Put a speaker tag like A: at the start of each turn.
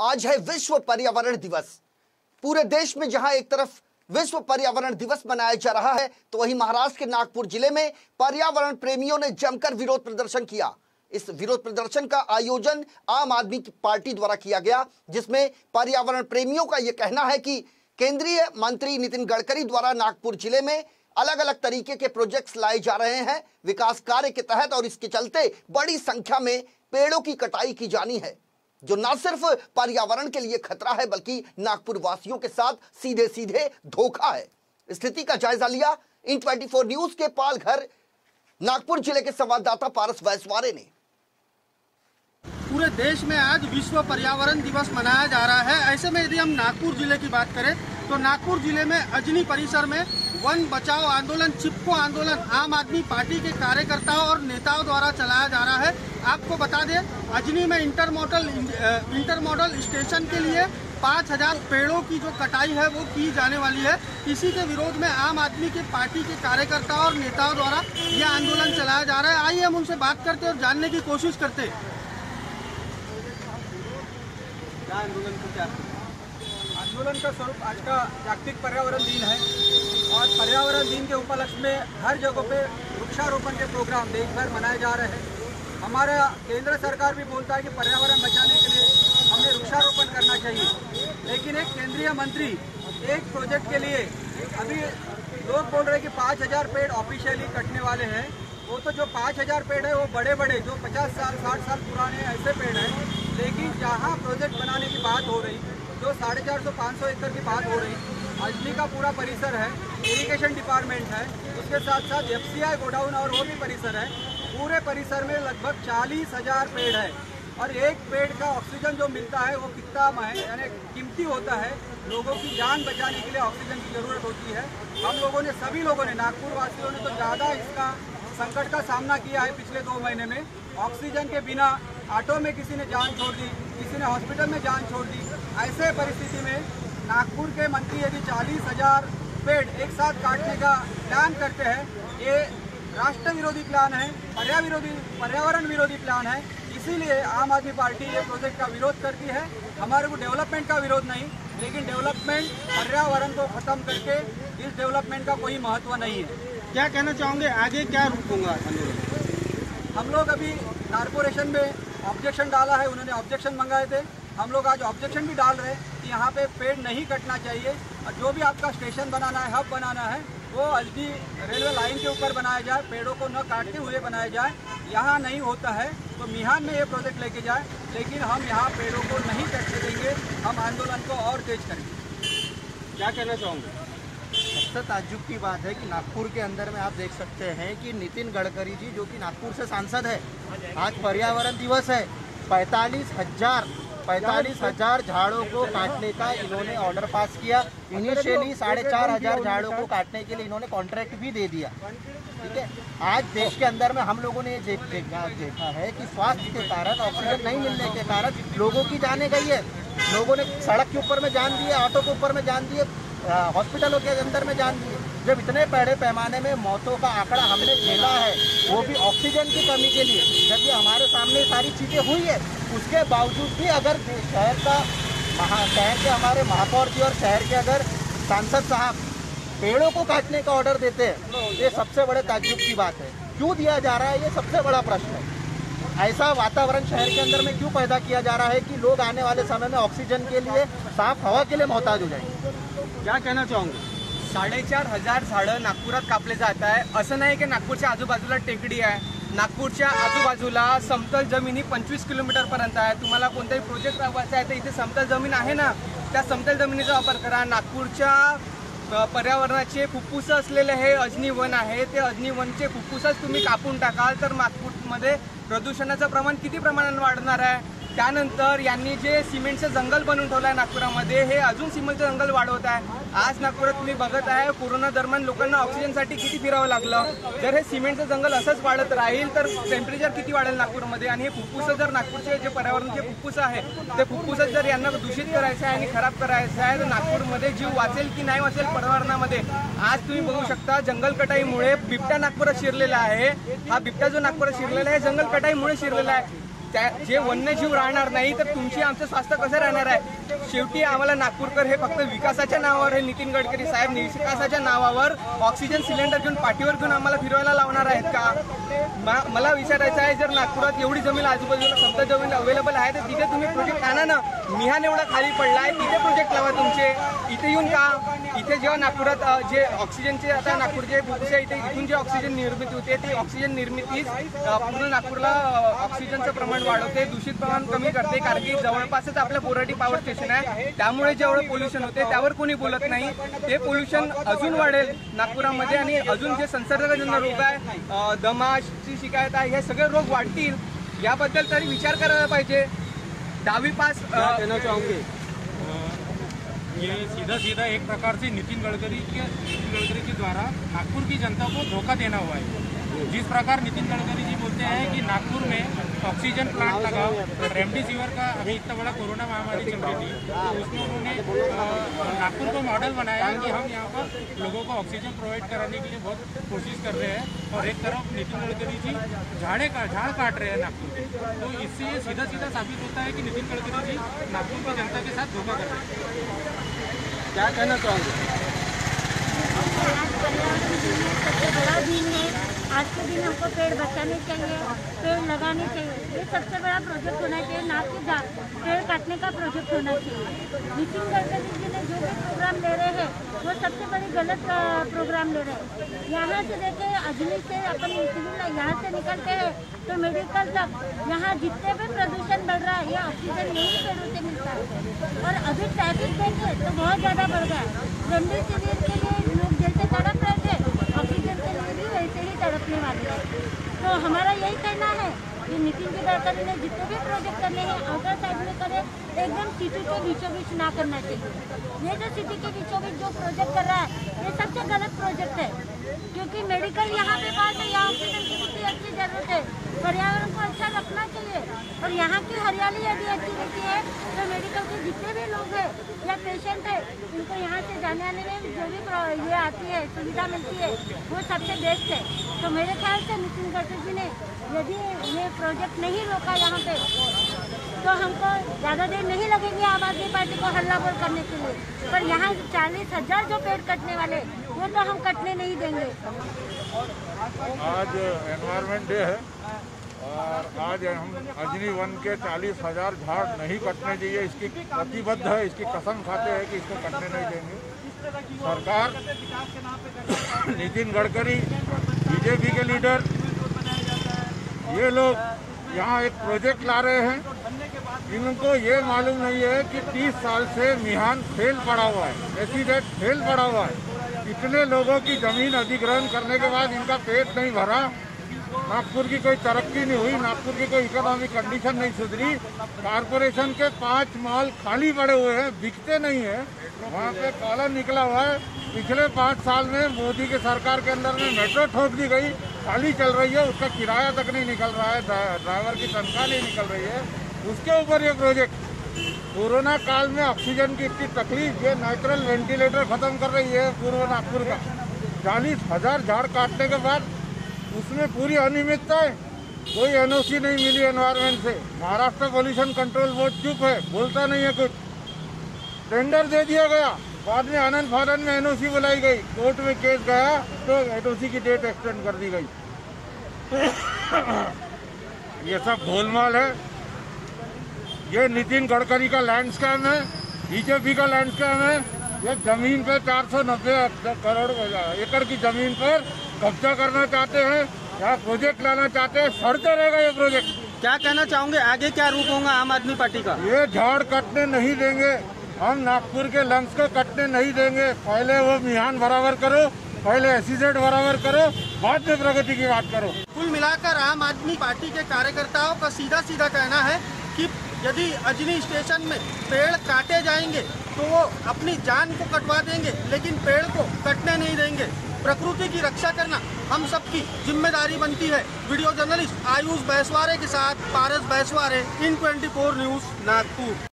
A: आज है विश्व पर्यावरण दिवस। पूरे देश में जहां एक तरफ विश्व पर्यावरण दिवस मनाया जा रहा है, तो वहीं महाराष्ट्र के नागपुर जिले में पर्यावरण प्रेमियों ने जमकर विरोध प्रदर्शन किया। इस विरोध प्रदर्शन का आयोजन आम आदमी पार्टी द्वारा किया गया, जिसमें पर्यावरण प्रेमियों का यह कहना है कि केंद्रीय मंत्री नितिन गडकरी द्वारा नागपुर जिले में अलग अलग तरीके के प्रोजेक्ट्स लाए जा रहे हैं विकास कार्य के तहत, और इसके चलते बड़ी संख्या में पेड़ों की कटाई की जानी है, जो न सिर्फ पर्यावरण के लिए खतरा है बल्कि नागपुर वासियों के साथ सीधे सीधे धोखा है। स्थिति का जायजा लिया इन 24 न्यूज के पालघर नागपुर जिले के संवाददाता पारस वैश्वारे ने।
B: पूरे देश में आज विश्व पर्यावरण दिवस मनाया जा रहा है। ऐसे में यदि हम नागपुर जिले की बात करें तो नागपुर जिले में अजनी परिसर में वन बचाओ आंदोलन, चिपको आंदोलन आम आदमी पार्टी के कार्यकर्ताओं और नेताओं द्वारा चलाया जा रहा है। आपको बता दें, अजनी में इंटरमॉडल स्टेशन के लिए 5000 पेड़ों की जो कटाई है वो की जाने वाली है। इसी के विरोध में आम आदमी के पार्टी के कार्यकर्ताओं और नेताओं द्वारा यह आंदोलन चलाया जा रहा है। आइए हम उनसे बात करते और जानने की कोशिश करते हैं।
C: आंदोलन का स्वरूप आज का जागतिक पर्यावरण दिन है और पर्यावरण दिन के उपलक्ष्य में हर जगह पे वृक्षारोपण के प्रोग्राम देश भर मनाए जा रहे हैं। हमारा केंद्र सरकार भी बोलता है कि पर्यावरण बचाने के लिए हमें वृक्षारोपण करना चाहिए, लेकिन एक केंद्रीय मंत्री एक प्रोजेक्ट के लिए अभी लोग बोल रहे हैं कि 5000 पेड़ ऑफिशियली कटने वाले हैं। वो तो जो 5000 पेड़ है वो बड़े बड़े जो 50 साल 60 साल पुराने ऐसे पेड़ हैं, लेकिन जहाँ प्रोजेक्ट बनाने की बात हो रही, जो 450-500 एकड़ की बात हो रही, अजनी का पूरा परिसर है, इरिगेशन डिपार्टमेंट है, उसके साथ साथ FCI गोडाउन और वो भी परिसर है। पूरे परिसर में लगभग 40,000 पेड़ है और एक पेड़ का ऑक्सीजन जो मिलता है वो कितना यानी कीमती होता है। लोगों की जान बचाने के लिए ऑक्सीजन की ज़रूरत होती है। हम लोगों ने, सभी लोगों ने, नागपुर वासियों ने तो ज़्यादा इसका संकट का सामना किया है। पिछले 2 महीने में ऑक्सीजन के बिना ऑटो में किसी ने जान छोड़ दी, किसी ने हॉस्पिटल में जान छोड़ दी। ऐसे परिस्थिति में नागपुर के मंत्री यदि 40,000 पेड़ एक साथ काटने का प्लान करते हैं, ये राष्ट्र विरोधी प्लान है, पर्यावरण विरोधी प्लान है। इसीलिए आम आदमी पार्टी ये प्रोजेक्ट का विरोध करती है। हमारे को डेवलपमेंट का विरोध नहीं, लेकिन डेवलपमेंट पर्यावरण को खत्म करके इस डेवलपमेंट का कोई महत्व नहीं है।
B: क्या कहना चाहोगे, आगे क्या रूप होगा?
C: हम लोग अभी कॉर्पोरेशन में ऑब्जेक्शन डाला है, उन्होंने ऑब्जेक्शन मंगाए थे। हम लोग आज ऑब्जेक्शन भी डाल रहे हैं कि यहाँ पे पेड़ नहीं कटना चाहिए और जो भी आपका स्टेशन बनाना है, हब बनाना है, वो अजनी रेलवे लाइन के ऊपर बनाया जाए, पेड़ों को न काटते हुए बनाया जाए। यहाँ नहीं होता है तो मिहान में ये प्रोजेक्ट लेके जाए, लेकिन हम यहाँ पेड़ों को नहीं कटने देंगे। हम आंदोलन को और तेज करेंगे।
B: क्या कहना चाहूँगा?
D: सबसे ताज्जुब की बात है कि नागपुर के अंदर में आप देख सकते हैं कि नितिन गडकरी जी, जो कि नागपुर से सांसद है, आज पर्यावरण दिवस है, 45,000 झाड़ों को काटने का इन्होंने ऑर्डर पास किया। इनिशियली 4,500 झाड़ों को काटने के लिए इन्होंने कॉन्ट्रैक्ट भी दे दिया। ठीक है, आज देश के अंदर में हम लोगों ने ये देखा है कि स्वास्थ्य के कारण, ऑक्सीजन नहीं मिलने के कारण लोगों की जाने गई है। लोगों ने सड़क के ऊपर में जान दिए, ऑटो के ऊपर में जान दिए, हॉस्पिटलों के अंदर में जान दिए। जब इतने बड़े पैमाने में मौतों का आंकड़ा हमने झेला है, वो भी ऑक्सीजन की कमी के लिए, जबकि हमारे सामने सारी चीज़ें हुई है, उसके बावजूद भी अगर शहर के हमारे महापौर जी और शहर के अगर सांसद साहब पेड़ों को काटने का ऑर्डर देते हैं, तो ये सबसे बड़े ताज्जुब की बात है। क्यों दिया जा रहा है, ये सबसे बड़ा प्रश्न है। ऐसा वातावरण शहर के अंदर में क्यों पैदा किया जा रहा है कि लोग आने वाले समय में ऑक्सीजन के लिए, साफ हवा के लिए मोहताज हो जाएंगे?
B: क्या कहना चाहूँगा?
E: 4,500 झाडं नागपुरात कापले जात आहे। असं नाही की नागपूरच्या आजूबाजूला टेकडी आहे, नागपूरच्या आजूबाजूला समतल जमिनी 25 किलोमीटरपर्यंत आहे। तुम्हाला कोणताही प्रोजेक्ट राबवायचा आहे तर इथे समतल जमीन आहे ना, त्या समतल जमिनीचा वापर करा। नागपूरच्या पर्यावरणाचे फुफ्फुस असलेले हे अजनी वन आहे, ते अजनी वनचे फुफ्फुसच तुम्ही कापून टाकाल तर नागपूरमध्ये प्रदूषणाचं प्रमाण किती प्रमाणात वाढणार आहे? त्यानंतर यांनी जे सिमेंटचं जंगल बनवून ठेवलं आहे नागपुरामध्ये, हे अजून सिमेंटचं जंगल वाढवत आहे। आज नागपुरात तुम्ही बघत आहे, कोरोना दरम्यान लोकांना ऑक्सिजनसाठी किती फिरावं लागलं। जर हे सिमेंटचं जंगल असंच वाढत राहील तर टेम्परेचर किती वाढेल नागपूरमध्ये। आणि हे फुफ्फुस जर नागपूरचे जे पर्यावरणाचे फुफ्फुस आहे, ते फुफ्फुस जर यांना दूषित करायचं आहे आणि खराब करायचं आहे तर नागपूरमध्ये जीव वाचेल की नाही वाचेल पर्यावरणामध्ये? आज तुम्ही बघू शकता, जंगल कटाईमुळे बिबट्या नागपुरात शिरलेला आहे। हा बिबट्या जो नागपुरात शिरलेला आहे, जंगल कटाईमुळे शिरलेला आहे। जे वन्यजीव राहणार नाही तर तुमची आमचं स्वास्थ्य कसं राहणार आहे? शेवटी आम्हाला नागपूरकर हे फक्त विकासाच्या नावावर, हे नितीन गडकरी साहेब विकासाच्या नावावर ऑक्सिजन सिलेंडर घेऊन पाठीवर घेऊन आम्हाला फिरवायला लावणार आहेत का? मला विचारायचं आहे, जर नागपुरात एवढी जमीन आजूबाजूला समजा जमीन अवेलेबल आहे तर तिथे तुम्ही प्रोजेक्ट आणा ना. मिहान एवढा खाली पडला आहे, तिथे प्रोजेक्ट लावा तुमचे. इथे येऊन का? इथे जेव्हा नागपुरात जे ऑक्सिजनचे आता नागपूरचे बुकसे इथे इथून जे ऑक्सिजन निर्मिती होते ती ऑक्सिजन निर्मितीच पूर्ण नागपूरला ऑक्सिजनचं प्रमाण वाढवते, दूषित प्रमाण कमी करते. कारण की जवळपासच आपलं बोराटी पॉवर स्टेशन आहे, त्यामुळे जेवढं पोल्युशन होते त्यावर कोणी बोलत नाही. ते पोल्युशन अजून वाढेल नागपुरामध्ये आणि अजून जे संसर्गजन्य रोग आहे, दमाची शिकायत आहे, हे सगळे रोग वाढतील. याबद्दल तरी विचार करायला पाहिजे. 10वीं पास कहना चाहूंगे
F: ये सीधा एक प्रकार से नितिन गडकरी के द्वारा नागपुर की जनता को धोखा देना हुआ है. जिस प्रकार नितिन गडकरी जी बोलते हैं कि नागपुर में ऑक्सीजन प्लांट लगाओ, रेमडेसिविर का अभी इतना बड़ा कोरोना महामारी चल रही थी तो उसमें उन्होंने नागपुर को मॉडल बनाया कि हम यहाँ पर लोगों को ऑक्सीजन प्रोवाइड कराने के लिए बहुत कोशिश कर रहे हैं. और एक तरफ नितिन गडकरी जी झाड़ काट रहे हैं नागपुर के. तो इससे ये सीधा साबित होता है कि नितिन गडकरी जी नागपुर की जनता के साथ धोखा कर रहे हैं.
E: क्या कहना चाहोगे?
G: सबसे बड़ा दिन है आज के दिन. हमको पेड़ बचाने चाहिए, पेड़ लगाने चाहिए. ये सबसे बड़ा प्रोजेक्ट होना चाहिए, ना कि पेड़ काटने का प्रोजेक्ट होना चाहिए. नितिन गडकरी जी ने जो भी प्रोग्राम ले रहे हैं वो सबसे बड़ी गलत प्रोग्राम ले रहे हैं. यहाँ से देखे अजनी से अपन सिविल यहाँ से निकलते हैं तो मेडिकल तक यहाँ जितने भी प्रदूषण बढ़ रहा है ये ऑक्सीजन यही पेड़ों से मिलता है. और अभी ट्रैफिक देखे तो बहुत ज़्यादा बढ़ गया है. रेमडेसिविर के लिए लोग जैसे तड़प रहे थे ऑक्सीजन के लिए भी वैसे ही तड़पने वाले हैं. तो हमारा यही कहना है कि नितिन गडकरी ने जितने भी प्रोजेक्ट करने हैं आउटर साइड में करे, एकदम सिटी के बीचों बीच ना करना चाहिए. ये जो सिटी के बीचों बीच जो प्रोजेक्ट कर रहा है ये सबसे गलत प्रोजेक्ट है. क्योंकि मेडिकल यहाँ पे पास है, यहाँ ऑक्सीजन की कितनी अच्छी जरूरत है. पर्यावरण को अच्छा रखना चाहिए और यहाँ की हरियाली यदि अच्छी रहती है तो मेडिकल के जितने भी लोग हैं या पेशेंट है इनको यहाँ से जाने आने में जो भी ये आती है सुविधा मिलती है वो सबसे बेस्ट है. तो मेरे ख्याल से नितिन गडकरी जी ने यदि ये प्रोजेक्ट नहीं रोका यहाँ पे तो हमको ज़्यादा देर नहीं लगेगी आम आदमी पार्टी को हल्ला बोल करने के लिए. पर यहाँ 40,000 जो पेड़ कटने वाले वो तो हम कटने नहीं देंगे.
H: आज एनवायरनमेंट डे है और आज हम अजनी वन के 40,000 झाड़ नहीं कटने चाहिए, इसकी प्रतिबद्ध है, इसकी कसम खाते हैं कि इसको कटने नहीं देंगे. सरकार, नितिन गडकरी, बीजेपी के लीडर, ये लोग यहाँ एक प्रोजेक्ट ला रहे हैं. इनको ये मालूम नहीं है कि 30 साल से मिहान फेल पड़ा हुआ है, एसीडेट फेल पड़ा हुआ है. इतने लोगों की जमीन अधिग्रहण करने के बाद इनका पेट नहीं भरा, नागपुर की कोई तरक्की नहीं हुई, नागपुर की कोई इकोनॉमिक कंडीशन नहीं सुधरी. कारपोरेशन के 5 मॉल खाली पड़े हुए हैं, बिकते नहीं है. वहाँ पे कॉलम निकला हुआ है. पिछले 5 साल में मोदी के सरकार के अंदर में मेट्रो ठोक दी गई, खाली चल रही है, उसका किराया तक नहीं निकल रहा है, ड्राइवर की तनख्वाह नहीं निकल रही है. उसके ऊपर ये प्रोजेक्ट कोरोना काल में ऑक्सीजन की इतनी तकलीफ, ये नेचुरल वेंटिलेटर खत्म कर रही है पूर्व नागपुर का. 40,000 झाड़ काटने के बाद उसमें पूरी अनियमितता है. कोई एनओसी नहीं मिली एनवायरमेंट से. महाराष्ट्र पॉल्यूशन कंट्रोल बोर्ड चुप है, बोलता नहीं है कुछ. टेंडर दे दिया गया, बाद में आनंद फानंद में एनओसी बुलाई गई, कोर्ट में केस गया तो एनओसी की डेट एक्सटेंड कर दी गई. ये सब गोलमाल है. ये नितिन गडकरी का लैंड स्कैम है, बीजेपी का लैंड स्कैम है. ये जमीन पे 490 करोड़ एकड़ की जमीन पर कब्जा करना चाहते हैं, यहाँ प्रोजेक्ट लाना चाहते हैं. सड़ते रहेगा ये प्रोजेक्ट.
B: क्या कहना चाहोगे, आगे क्या रूप होगा आम आदमी पार्टी का?
H: ये झाड़ कटने नहीं देंगे हम, नागपुर के लंग्स को कटने नहीं देंगे. पहले वो मिहान बराबर करो, पहले एसीजेड बराबर करो, बाद में प्रगति की बात करो.
B: कुल मिलाकर आम आदमी पार्टी के कार्यकर्ताओं का सीधा कहना है कि यदि अजनी स्टेशन में पेड़ काटे जाएंगे तो वो अपनी जान को कटवा देंगे, लेकिन पेड़ को कटने नहीं देंगे. प्रकृति की रक्षा करना हम सबकी जिम्मेदारी बनती है. वीडियो जर्नलिस्ट आयुष बैसवारे के साथ पारस बैसवारे, इन 24 न्यूज़, नागपुर.